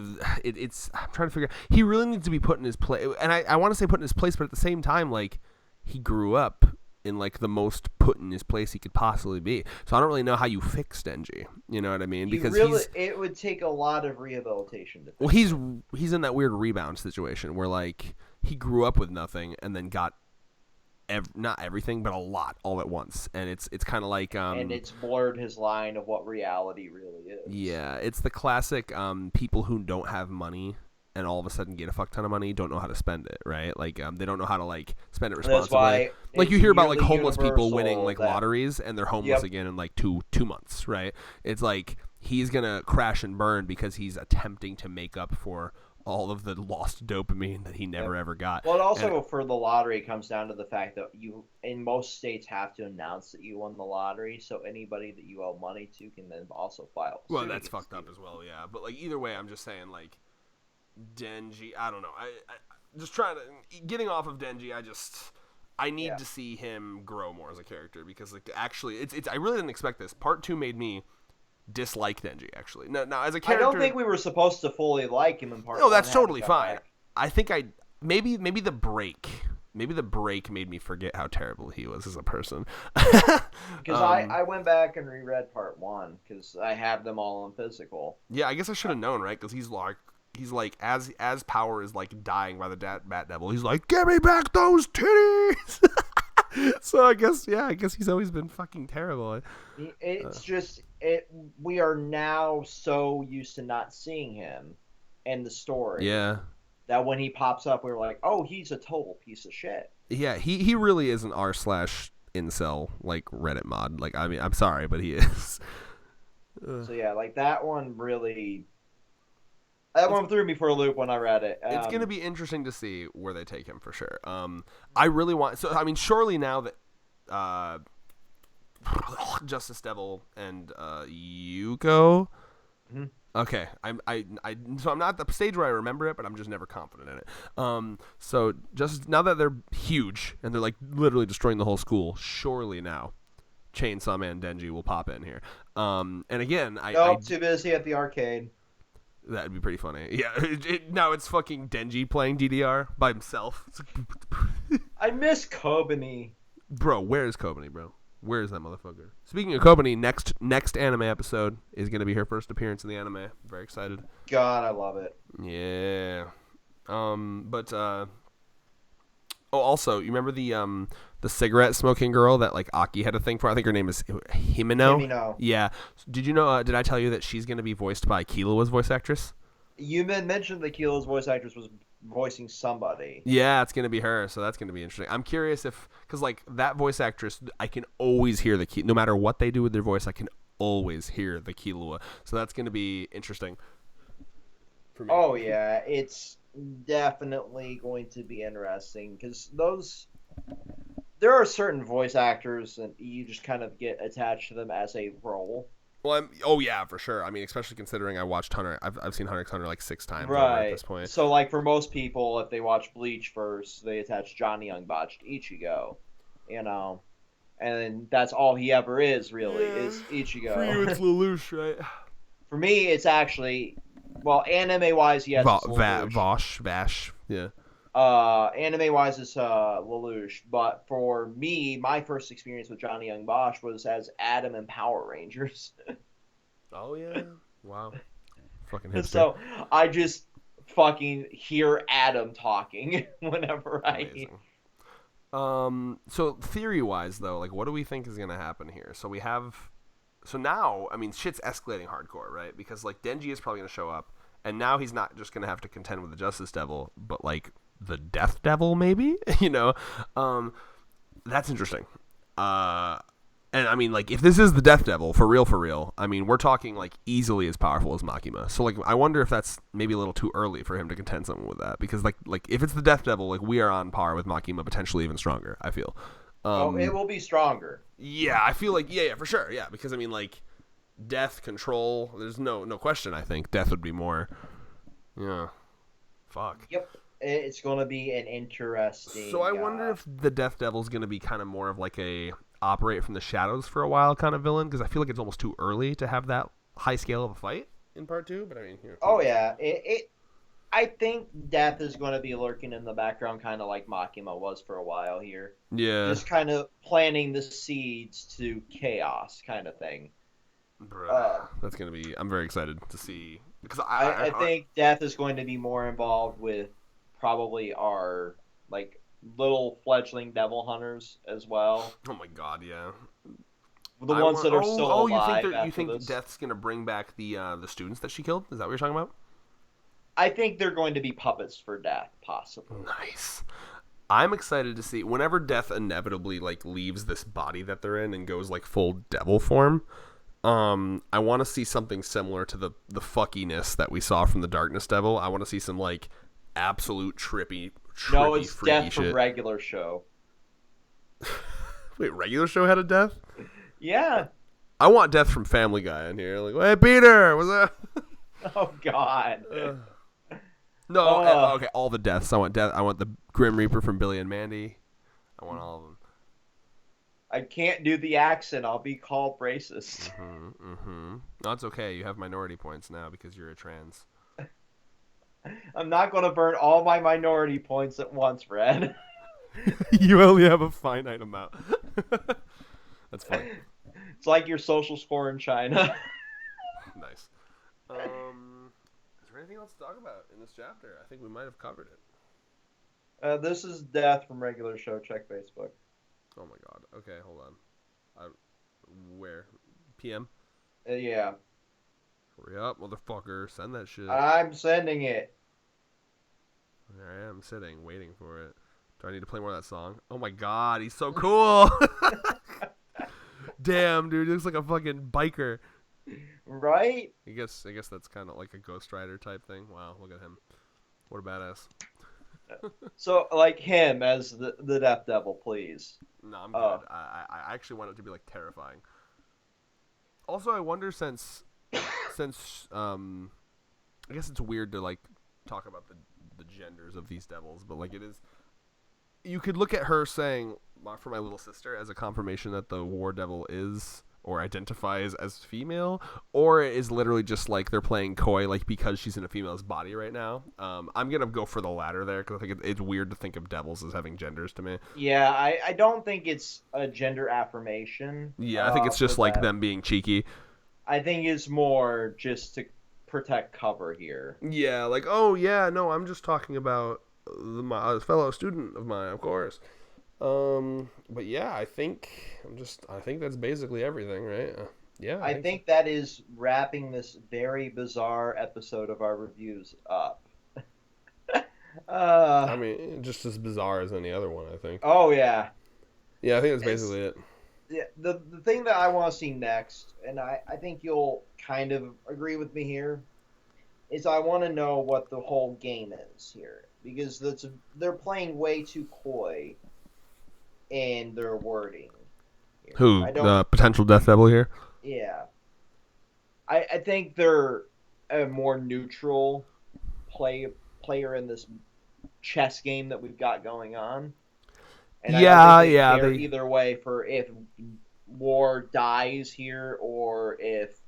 it's. I'm trying to figure. He really needs to be put in his place, and I want to say put in his place, but at the same time, like he grew up in like the most put in his place he could possibly be. So I don't really know how you fix Denji. You know what I mean? Because it would take a lot of rehabilitation. Well, he's in that weird rebound situation where like he grew up with nothing and then got not everything, but a lot all at once, and it's kind of like and it's blurred his line of what reality really is. Yeah, it's the classic people who don't have money and all of a sudden get a fuck ton of money don't know how to spend it, right? Like they don't know how to like spend it responsibly. That's why like you hear about like homeless people winning like lotteries and they're homeless again in like two months, right? It's like he's gonna crash and burn because he's attempting to make up for all of the lost dopamine that he never ever got. Well, it also for the lottery comes down to the fact that you in most states have to announce that you won the lottery, so anybody that you owe money to can then also file. Well, that's fucked up as well, yeah. But like either way, I'm just saying like Denji. I don't know. I just trying to getting off of Denji. I need to see him grow more as a character because like actually, it's I really didn't expect this. Part 2 made me dislike Denji actually. Now as a character, I don't think we were supposed to fully like him in part. No, that's totally fine. I think maybe the break made me forget how terrible he was as a person. Because I went back and reread part 1 because I have them all in physical. Yeah, I guess I should have known, right? Because he's like as Power is like dying by the Bat Devil, he's like, "Give me back those titties." So I guess he's always been fucking terrible. It's just we are now so used to not seeing him in the story. Yeah. That when he pops up, we're like, oh, he's a total piece of shit. Yeah, he really is an r/incel like Reddit mod. Like, I mean, I'm sorry, but he is. So yeah, like that one really. That one threw me for a loop when I read it. It's going to be interesting to see where they take him for sure. I really want. So I mean, surely now that Justice Devil and Yuko. Mm-hmm. Okay, so I'm not at the stage where I remember it, but I'm just never confident in it. So just now that they're huge and they're like literally destroying the whole school, surely now Chainsaw Man Denji will pop in here. And again, too busy at the arcade. That'd be pretty funny. Yeah, now it's fucking Denji playing DDR by himself. I miss Kobani. Bro, where is Kobani, bro? Where is that motherfucker? Speaking of Kobani, next anime episode is going to be her first appearance in the anime. Very excited. God, I love it. Yeah. Also, you remember the cigarette smoking girl that like Aki had a thing for? I think her name is Himeno. Yeah. Did you know? Did I tell you that she's going to be voiced by Killua's voice actress? You mentioned that Killua's voice actress was voicing somebody. Yeah, it's going to be her, so that's going to be interesting. I'm curious because like that voice actress, I can always hear no matter what they do with their voice, I can always hear the Killua. So that's going to be interesting for me. Oh yeah, it's definitely going to be interesting because there are certain voice actors and you just kind of get attached to them as a role. Well, yeah, for sure. I mean, especially considering I watched Hunter. I've seen Hunter x Hunter like 6 times right at this point. So, like for most people, if they watch Bleach first, they attach Johnny Young Botch to Ichigo, and that's all he ever is really is Ichigo. For you, it's Lelouch, right? For me, it's actually anime wise, yes, Vash, yeah. Anime wise, it's Lelouch, but for me, my first experience with Johnny Young Bosch was as Adam in Power Rangers. Oh yeah, wow, fucking hipster. So I just fucking hear Adam talking whenever Amazing. So theory wise though, like what do we think is gonna happen here? So now, I mean, shit's escalating hardcore, right? Because like Denji is probably gonna show up, and now he's not just gonna have to contend with the Justice Devil, but like the Death Devil, maybe. That's interesting. And I mean, like, if this is the Death Devil for real, I mean, we're talking like easily as powerful as Makima. So like, I wonder if that's maybe a little too early for him to contend something with that, because like if it's the Death Devil, like we are on par with Makima, potentially even stronger. I feel. It will be stronger. Yeah, I feel like yeah, for sure, yeah, because I mean, like, Death control. There's no question. I think Death would be more. Yeah. Fuck. Yep. It's going to be an interesting. So I wonder if the Death Devil's going to be kind of more of like a operate from the shadows for a while kind of villain, because I feel like it's almost too early to have that high scale of a fight in part 2. But I mean, here. Oh yeah, I think Death is going to be lurking in the background, kind of like Makima was for a while here. Yeah. Just kind of planting the seeds to chaos, kind of thing. Bruh, that's going to be. I'm very excited to see, because I think Death is going to be more involved with probably our like little fledgling devil hunters as well. Oh my god, yeah. The ones that are still alive. You think Death's gonna bring back the students that she killed? Is that what you're talking about? I think they're going to be puppets for Death, possibly. Nice. I'm excited to see whenever Death inevitably like leaves this body that they're in and goes like full devil form. I want to see something similar to the fuckiness that we saw from the Darkness Devil. I want to see some like absolute trippy No, it's freaky death shit. from regular show. Wait, regular show had a death? Yeah. I want death from Family Guy in here. Like, hey, Peter, what's that? Oh God. No, okay, all the deaths. I want death. I want the Grim Reaper from Billy and Mandy. I want all of them. I can't do the accent. I'll be called racist. No, it's okay. You have minority points now because you're a trans. I'm not going to burn all my minority points at once, Fred. You only have a finite amount. That's fine. It's like your social score in China. Nice. Is there anything else to talk about in this chapter? I think we might have covered it. This is death from regular show. Check Facebook. Oh my god. Okay, hold on. Where? PM? Yeah. Hurry up, motherfucker. Send that shit. I'm sending it. There I am, sitting, waiting for it. Do I need to play more of that song? Oh my god, he's so cool! Damn, dude, he looks like a fucking biker. Right? I guess that's kind of like a Ghost Rider type thing. Wow, look at him. What a badass. So, like him as the Death Devil, please. No, I'm good. I actually want it to be like terrifying. Also, I wonder since I guess it's weird to like talk about the genders of these devils, but like it is. You could look at her saying for my little sister as a confirmation that the war devil is or identifies as female, or it is literally just like they're playing coy, like because she's in a female's body right now. I'm gonna go for the latter there because I think it's weird to think of devils as having genders to me. Yeah, I don't think it's a gender affirmation. Yeah, I think it's just like them being cheeky. I think it's more just to protect cover here. Yeah, like, oh yeah, no, I'm just talking about my fellow student of mine, of course. But yeah, I think that's basically everything, right? Yeah. I think that is wrapping this very bizarre episode of our reviews up. I mean, just as bizarre as any other one, I think. Oh yeah. Yeah, I think that's basically it. Yeah, the thing that I want to see next, and I think you'll kind of agree with me here, is I want to know what the whole game is here. Because they're playing way too coy in their wording. Here. Who? The potential Death Devil here? Yeah. I think they're a more neutral player in this chess game that we've got going on. And I don't think they care either way for if war dies here or if,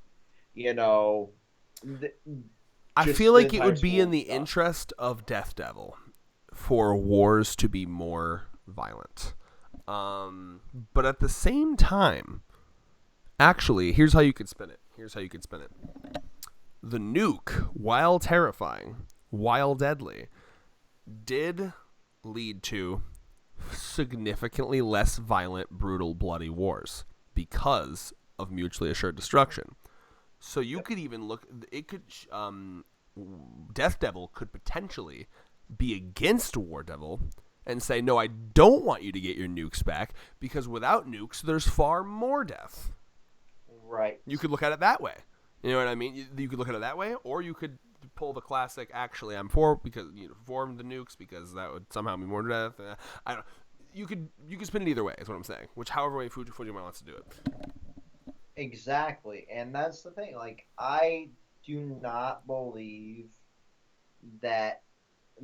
I feel like it would be in the interest of Death Devil for wars to be more violent. But at the same time, actually, here's how you could spin it. The nuke, while terrifying, while deadly, did lead to significantly less violent, brutal, bloody wars because of mutually assured destruction. So you could even look. It could. Death Devil could potentially be against War Devil and say, "No, I don't want you to get your nukes back because without nukes, there's far more death." Right. You could look at it that way. You know what I mean? You could look at it that way, or you could pull the classic. Actually, I'm for because for the nukes because that would somehow be more death. I don't. You could spin it either way. Is what I'm saying. However way Fujima wants to do it. Exactly, and that's the thing. Like, I do not believe that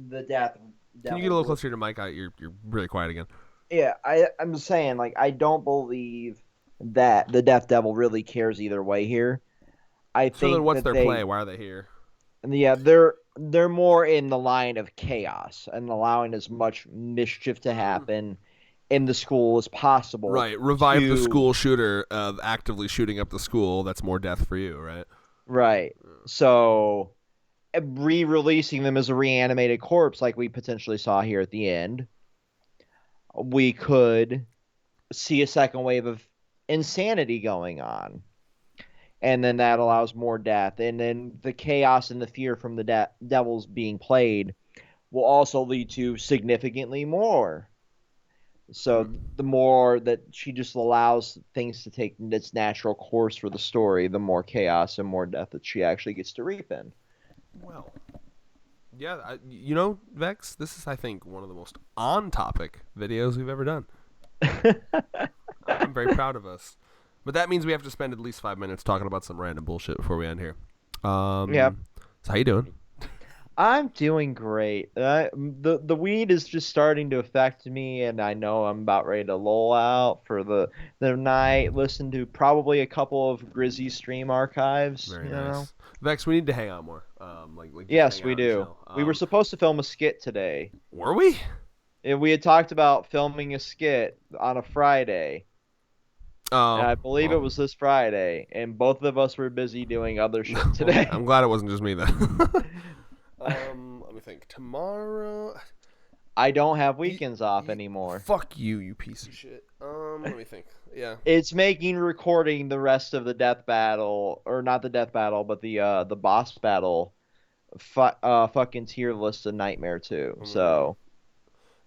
the Death Devil... Can you get a little closer to your mic? You're really quiet again. Yeah, I'm saying, like, I don't believe that the Death Devil really cares either way here. I think then what's their play? Why are they here? Yeah, they're more in the line of chaos and allowing as much mischief to happen in the school as possible. Right, revive the school shooter of actively shooting up the school. That's more death for you, right? Right. So, re-releasing them as a reanimated corpse like we potentially saw here at the end, we could see a second wave of insanity going on. And then that allows more death. And then the chaos and the fear from the devils being played will also lead to significantly more. So the more that she just allows things to take its natural course for the story, the more chaos and more death that she actually gets to reap in. Well, yeah, Vex, this is, I think, one of the most on-topic videos we've ever done. I'm very proud of us. But that means we have to spend at least 5 minutes talking about some random bullshit before we end here. Yep. So how you doing? I'm doing great. The weed is just starting to affect me, and I know I'm about ready to lull out for the night. Listen to probably a couple of Grizzy stream archives. Very you nice. know? Vex, we need to hang out more. Just Yes, hang we out and do. chill. We were supposed to film a skit today. Were we? And we had talked about filming a skit on a Friday. Oh, And I believe it was this Friday, and both of us were busy doing other shit today. I'm glad it wasn't just me then. Let me think. Tomorrow. I don't have weekends off anymore. Fuck you, you piece of shit. Let me think. Yeah. It's making recording the rest of the death battle, or not the death battle, but the boss battle, fucking tier list a nightmare too. So.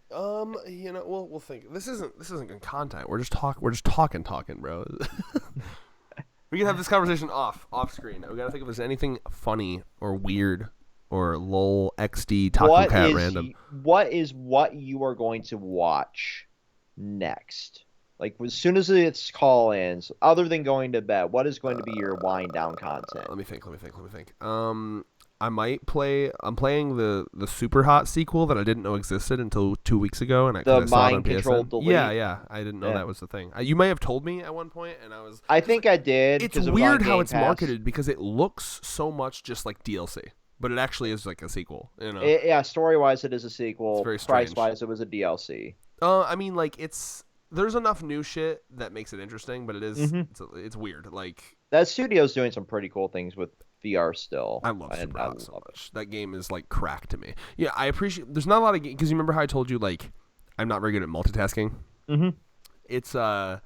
We'll think. This isn't good content. We're just talking, bro. We can have this conversation off screen. We gotta think if there's anything funny or weird or lol xd taco cat random. What you are going to watch next? Like as soon as it's call ins, other than going to bed, what is going to be your wind down content? Let me think. I might play. I'm playing the super hot sequel that I didn't know existed until 2 weeks ago, and I saw it on mind control PSN. delete. Yeah. I didn't know that was the thing. You may have told me at one point, and I think I did. It's 'cause it was weird on how Game it's Pass. marketed because it looks so much just like DLC, but it actually is like a sequel. Yeah, story wise, it is a sequel. It's very strange. Price wise, it was a DLC. I mean, like there's enough new shit that makes it interesting, but it is it's weird. Like that studio's doing some pretty cool things with VR still. I love Super Hot so much. That game is like crack to me. Yeah, I appreciate. There's not a lot of games because you remember how I told you like I'm not very good at multitasking. Mm-hmm. It's how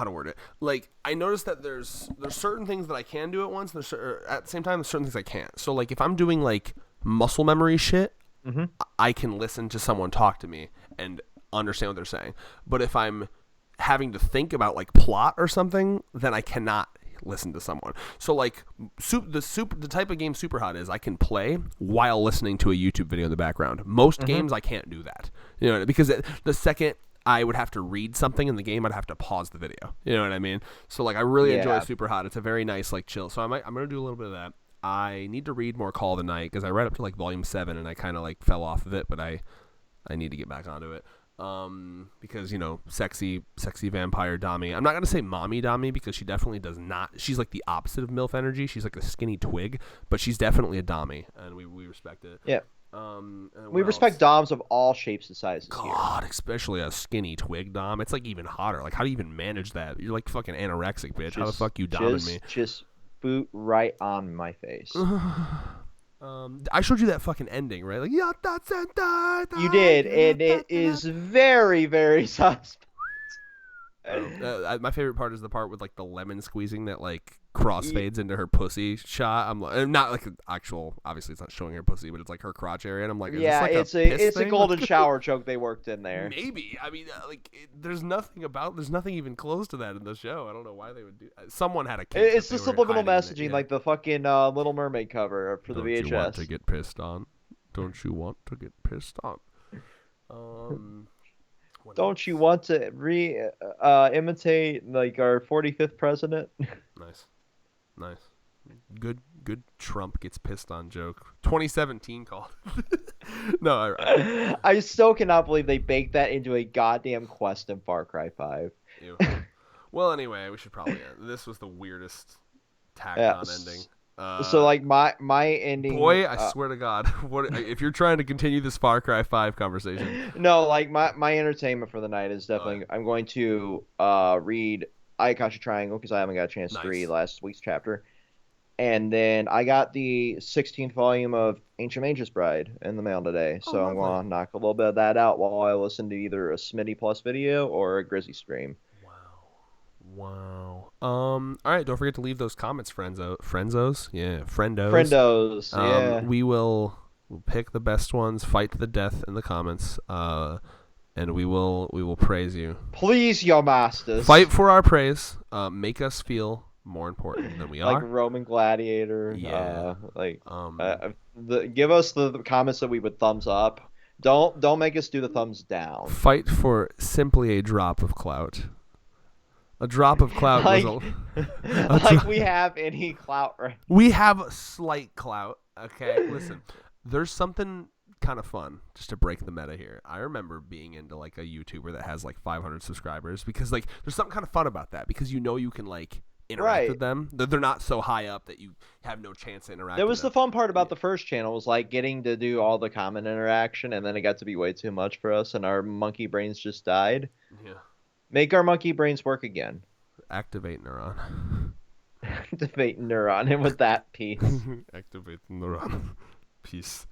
to word it. Like I noticed that there's certain things that I can do at once, and at the same time there's certain things I can't. So like if I'm doing like muscle memory shit, I can listen to someone talk to me and understand what they're saying. But if I'm having to think about like plot or something, then I cannot listen to someone. So like the type of game Super Hot is, I can play while listening to a YouTube video in the background. Most games I can't do that, because the second I would have to read something in the game, I'd have to pause the video. You know what I mean? So like I really enjoy Super Hot. It's a very nice like chill. So I'm gonna do a little bit of that. I need to read more Call of the Night because I read up to like volume 7 and I kind of like fell off of it, but I need to get back onto it. Because sexy vampire Dami. I'm not gonna say mommy Dami because she definitely does not. She's like the opposite of MILF energy. She's like a skinny twig, but she's definitely a Dami, and we respect it. Yeah. We respect else? Doms of all shapes and sizes. God, especially a skinny twig Dom. It's like even hotter. Like how do you even manage that? You're like fucking anorexic, bitch. How the fuck you Domming me? Just boot right on my face. I showed you that fucking ending, right? Like, you did, and it is very, very suspect. My favorite part is the part with like the lemon squeezing that like crossfades into her pussy shot. I'm like, not like an actual. Obviously, it's not showing her pussy, but it's like her crotch area. And I'm like, yeah, this like it's a golden shower joke they worked in there. Maybe. I mean, there's nothing even close to that in the show. I don't know why they would do. Someone had a. It's the subliminal messaging, like the fucking Little Mermaid cover for the VHS. Don't you want to get pissed on? Don't you want to get pissed on? Don't you want to imitate like our 45th president? Nice. Good Trump gets pissed on joke. 2017 called. No, I still cannot believe they baked that into a goddamn quest in Far Cry 5. Ew. Well, anyway, we should probably end. This was the weirdest tacked on ending. So like my ending. Boy, I swear to God, what if you're trying to continue this Far Cry 5 conversation? No, like my entertainment for the night is definitely I'm going to read Ayakashi Triangle because I haven't got a chance to read last week's chapter, and then I got the 16th volume of Ancient Mage's Bride in the mail today, so I'm going to knock a little bit of that out while I listen to either a Smitty Plus video or a Grizzy stream. Wow. All right. Don't forget to leave those comments, frienzos. Yeah, friendos. Friendos. Yeah. We'll pick the best ones. Fight to the death in the comments. and we will praise you. Please, your masters. Fight for our praise. Make us feel more important than we Like are. Roman gladiator. Yeah. Give us the comments that we would thumbs up. Don't make us do the thumbs down. Fight for simply a drop of clout. A drop of clout Like, was like we have any clout right. We have a slight clout. Okay, listen. There's something kind of fun just to break the meta here. I remember being into like a YouTuber that has like 500 subscribers because like there's something kind of fun about that because you know you can like interact with them. They're not so high up that you have no chance to interact. That was with the them. fun part about the first channel was like getting to do all the comment interaction, and then it got to be way too much for us, and our monkey brains just died. Yeah. Make our monkey brains work again. Activate neuron. Activate neuron, and with that piece. Activate neuron. Peace.